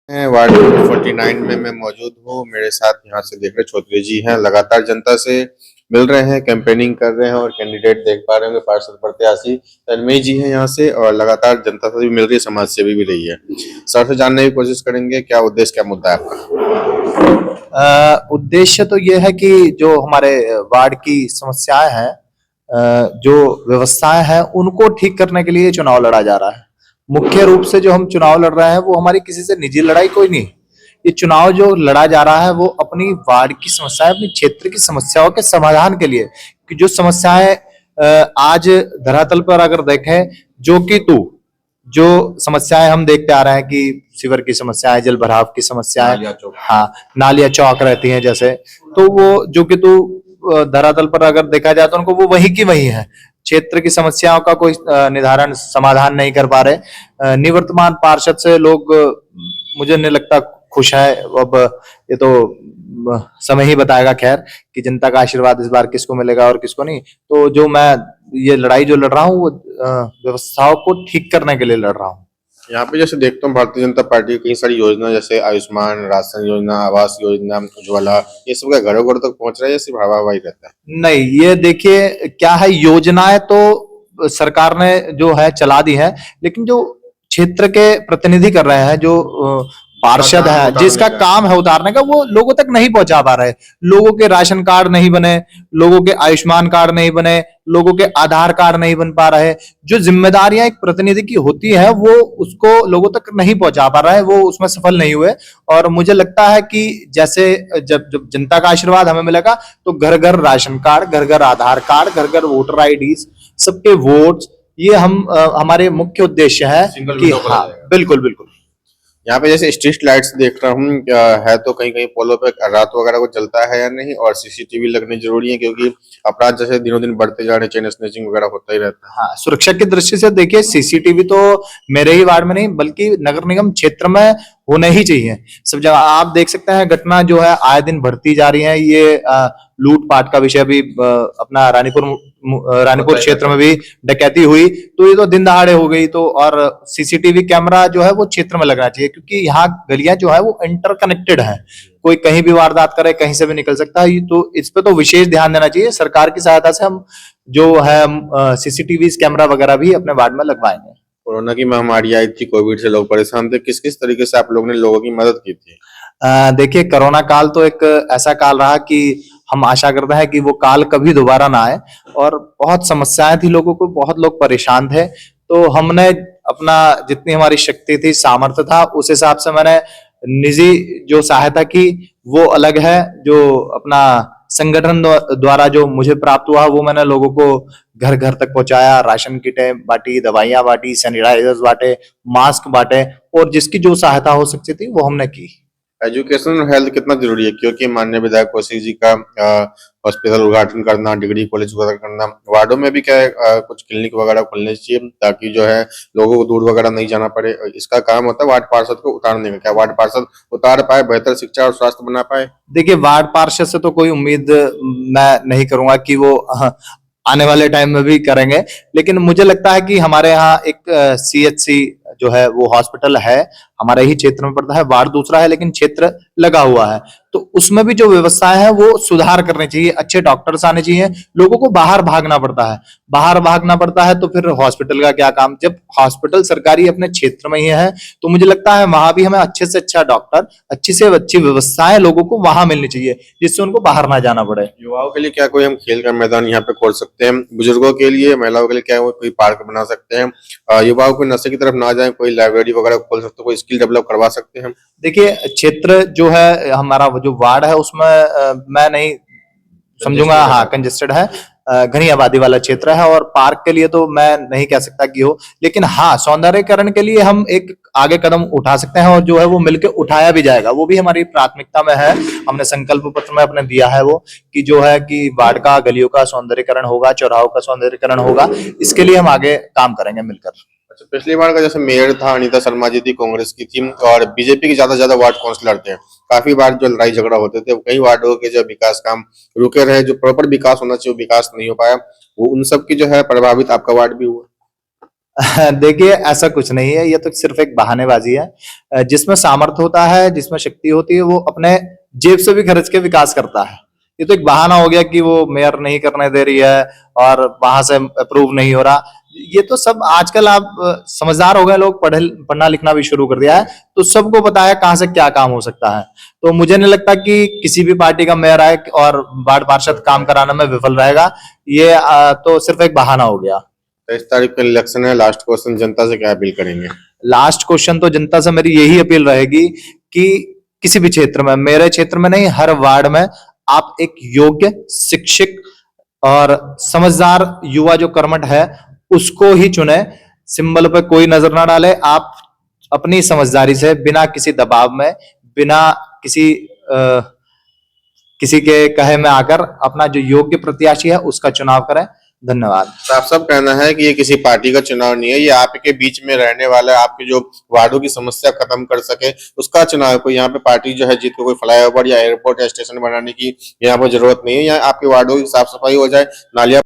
मैं ward number 49 में मैं मौजूद हूँ। मेरे साथ यहाँ से देख रहे चौधरी जी हैं, लगातार जनता से मिल रहे हैं, कैंपेनिंग कर रहे हैं और कैंडिडेट देख पा रहे होंगे पार्षद प्रत्याशी तन्मय जी हैं यहाँ से और लगातार जनता से भी मिल रही है, समाज सेवी भी रही है। सर से जानने की कोशिश करेंगे क्या उद्देश्य, क्या मुद्दा है आपका। उद्देश्य तो ये है कि जो हमारे वार्ड की समस्याएं हैं, जो व्यवस्थाएं हैं, उनको ठीक करने के लिए चुनाव लड़ा जा रहा है। मुख्य रूप से जो हम चुनाव लड़ रहे हैं वो हमारी किसी से निजी लड़ाई कोई नहीं। ये चुनाव जो लड़ा जा रहा है वो अपनी वार्ड की समस्याएं, अपनी क्षेत्र की समस्याओं के समाधान के लिए, कि जो समस्याएं आज धरातल पर अगर देखें, जो समस्याएं हम देखते आ रहे हैं कि सीवर की समस्या है, जल भराव की समस्या है, हाँ, नालियां चौक रहती हैं जैसे, तो वो जो कि धरातल पर अगर देखा जाए तो उनको वो वही की वही है। क्षेत्र की समस्याओं का कोई निर्धारण समाधान नहीं कर पा रहे। निवर्तमान पार्षद से लोग मुझे नहीं लगता खुश है। अब ये तो समय ही बताएगा खैर कि जनता का आशीर्वाद इस बार किसको मिलेगा और किसको नहीं। तो जो मैं ये लड़ाई जो लड़ रहा हूँ वो व्यवस्थाओं को ठीक करने के लिए लड़ रहा हूँ। यहाँ पे जैसे देखता हूँ भारतीय जनता पार्टी की कई सारी योजना जैसे आयुष्मान, राशन योजना, आवास योजना, उज्ज्वला, ये सब क्या घरों घर तक पहुंच रहा है या सिर्फ हवा हवाई रहता है। नहीं, ये देखिए क्या है, योजनाएं तो सरकार ने जो है चला दी है, लेकिन जो क्षेत्र के प्रतिनिधि कर रहे हैं, जो पार्षद है जिसका काम है उतारने का, वो लोगों तक नहीं पहुंचा पा रहे। लोगों के राशन कार्ड नहीं बने, लोगों के आयुष्मान कार्ड नहीं बने, लोगों के आधार कार्ड नहीं बन पा रहे। जो जिम्मेदारियां एक प्रतिनिधि की होती है वो उसको लोगों तक नहीं पहुंचा पा रहा है, वो उसमें सफल नहीं हुए। और मुझे लगता है कि जैसे जब जब जनता का आशीर्वाद हमें मिलेगा तो घर घर राशन कार्ड, घर घर आधार कार्ड, घर घर वोटर आईडी, सबके वोट, ये हमारे मुख्य उद्देश्य है कि हाँ, बिल्कुल बिल्कुल। यहाँ पे जैसे स्ट्रीट लाइट्स देख रहा हूँ, है तो कहीं कहीं पोलों पे रात वगैरह को चलता है या नहीं, और सीसीटीवी लगनी जरूरी है क्योंकि अपराध जैसे दिनों दिन बढ़ते जा रहे, चेन स्नैचिंग वगैरह होता ही रहता है। हाँ, सुरक्षा की दृष्टि से देखिए सीसीटीवी तो मेरे ही वार्ड में नहीं बल्कि नगर निगम क्षेत्र में होने ही चाहिए। सब जगह आप देख सकते हैं घटना जो है आए दिन बढ़ती जा रही है। ये लूटपाट का विषय भी अपना रानीपुर क्षेत्र में भी डकैती हुई, तो ये तो दिन दहाड़े हो गई। तो और सीसीटीवी कैमरा जो है वो क्षेत्र में लगना चाहिए, क्योंकि यहाँ गलियां जो है वो इंटरकनेक्टेड है। कोई कहीं भी वारदात करे, कहीं से भी निकल सकता है। तो इस पे तो विशेष ध्यान देना चाहिए। सरकार की सहायता से हम जो है सीसीटीवी कैमरा वगैरह भी अपने वार्ड में लगवाएंगे। कोरोना की महामारी आई थी, कोविड से लोग परेशान थे, किस किस तरीके से आप लोगों ने लोगों की मदद की थी। देखिए कोरोना काल तो एक ऐसा काल रहा कि हम आशा करते हैं कि वो काल कभी दोबारा ना आए। और बहुत समस्याएं थी लोगों को, बहुत लोग परेशान थे। तो हमने अपना जितनी हमारी शक्ति थी, सामर्थ्य था, उस हिसाब से मैंने निजी जो सहायता की वो अलग है। जो अपना संगठन द्वारा जो मुझे प्राप्त हुआ वो मैंने लोगों को घर घर तक पहुंचाया। राशन किटें बांटी, दवाइयां बांटी, सैनिटाइजर्स बांटे, मास्क बांटे, और जिसकी जो सहायता हो सकती थी वो हमने की। एजुकेशन और हेल्थ कितना जरूरी है, क्योंकि माननीय विधायक कौशिक जी का हॉस्पिटल उद्घाटन करना, डिग्री कॉलेज उद्घाटन करना, वार्डों में भी क्या है, कुछ क्लिनिक वगैरह खुलने चाहिए ताकि जो है लोगों को दूर वगैरह नहीं जाना पड़े। इसका काम होता है वार्ड पार्षद को उतारने का। क्या वार्ड पार्षद उतार पाए, बेहतर शिक्षा और स्वास्थ्य बना पाए। देखिए वार्ड पार्षद से तो कोई उम्मीद मैं नहीं करूंगा कि वो आने वाले टाइम में भी करेंगे, लेकिन मुझे लगता है कि हमारे यहाँ एक सीएचसी जो है वो हॉस्पिटल है, हमारे ही क्षेत्र में पड़ता है। वार्ड दूसरा है लेकिन क्षेत्र लगा हुआ है। तो उसमें भी जो व्यवस्थाएं है वो सुधार करने चाहिए, अच्छे डॉक्टर्स आने चाहिए। लोगों को बाहर भागना पड़ता है, बाहर भागना पड़ता है तो फिर हॉस्पिटल का क्या काम। जब हॉस्पिटल सरकारी अपने क्षेत्र में ही है तो मुझे लगता है वहां भी हमें अच्छे से अच्छा डॉक्टर, अच्छी से अच्छी व्यवस्थाएं लोगों को वहां मिलनी चाहिए, जिससे उनको बाहर ना जाना पड़े। युवाओं के लिए क्या कोई हम खेल का मैदान यहाँ पे खोल सकते हैं, बुजुर्गों के लिए, महिलाओं के लिए क्या कोई पार्क बना सकते हैं, युवाओं को नशे की तरफ ना जाए, कोई लाइब्रेरी वगैरह खोल सकते हैं, कोई स्किल डेवलप करवा सकते हैं। देखिए क्षेत्र जो है हमारा, जो वार्ड है उसमें मैं नहीं समझूंगा, हाँ कंजेस्टेड है, घनी आबादी वाला क्षेत्र है। और पार्क के लिए तो मैं नहीं कह सकता कि हो, लेकिन हाँ सौंदर्यकरण के लिए हम एक आगे कदम उठा सकते हैं, और जो है वो मिलकर उठाया भी जाएगा। वो भी हमारी प्राथमिकता में है। हमने संकल्प पत्र में अपने दिया है वो कि जो है कि वार्ड का, गलियों का सौंदर्यकरण होगा, चौराहों का सौंदर्यकरण होगा। इसके लिए हम आगे काम करेंगे मिलकर। अच्छा, पिछली बार का जैसे मेयर था अनीता शर्मा जी थी, कांग्रेस की थी, और बीजेपी के ज्यादा वार्ड काउंसिलर थे। काफी बार जो लड़ाई झगड़ा होते थे, कई वार्डों के जो विकास काम रुके रहे, जो प्रॉपर विकास होना चाहिए वो विकास नहीं हो पाया। वो उन सब की जो है प्रभावित आपका वार्ड भी हुआ। देखिए ऐसा कुछ नहीं है, ये तो सिर्फ एक बहानेबाजी है। जिसमें सामर्थ्य होता है, जिसमें शक्ति होती है, वो अपने जेब से भी खर्च के विकास करता है। ये तो एक बहाना हो गया कि वो मेयर नहीं करने दे रही है और वहां से अप्रूव नहीं हो रहा। ये तो सब आजकल आप समझदार हो गए लोग, पढ़ना लिखना भी शुरू कर दिया है, तो सबको पता है कहाँ से क्या काम हो सकता है। तो मुझे नहीं लगता कि किसी भी पार्टी का मेयर आए और वार्ड पार्षद काम कराने में विफल रहेगा। ये तो सिर्फ एक बहाना हो गया। 23 तारीख का इलेक्शन है, लास्ट क्वेश्चन, जनता से क्या अपील करेंगे? लास्ट क्वेश्चन तो जनता से मेरी यही अपील रहेगी कि किसी भी क्षेत्र में, मेरे क्षेत्र में नहीं, हर वार्ड में आप एक योग्य शिक्षित और समझदार युवा जो कर्मठ है उसको ही चुने। सिंबल पे कोई नजर ना डाले। आप अपनी समझदारी से, बिना किसी दबाव में, बिना किसी किसी के कहे में आकर अपना जो योग्य प्रत्याशी है उसका चुनाव करें। धन्यवाद। तो आप सब कहना है कि ये किसी पार्टी का चुनाव नहीं है, ये आपके बीच में रहने वाला, आपके जो वार्डों की समस्या खत्म कर सके उसका चुनाव है। कोई यहाँ पे पार्टी जो है जीत को कोई फ्लाईओवर या एयरपोर्ट या स्टेशन बनाने की यहाँ पर जरूरत नहीं है। यहाँ आपके वार्डों की साफ सफाई हो जाए, नालियां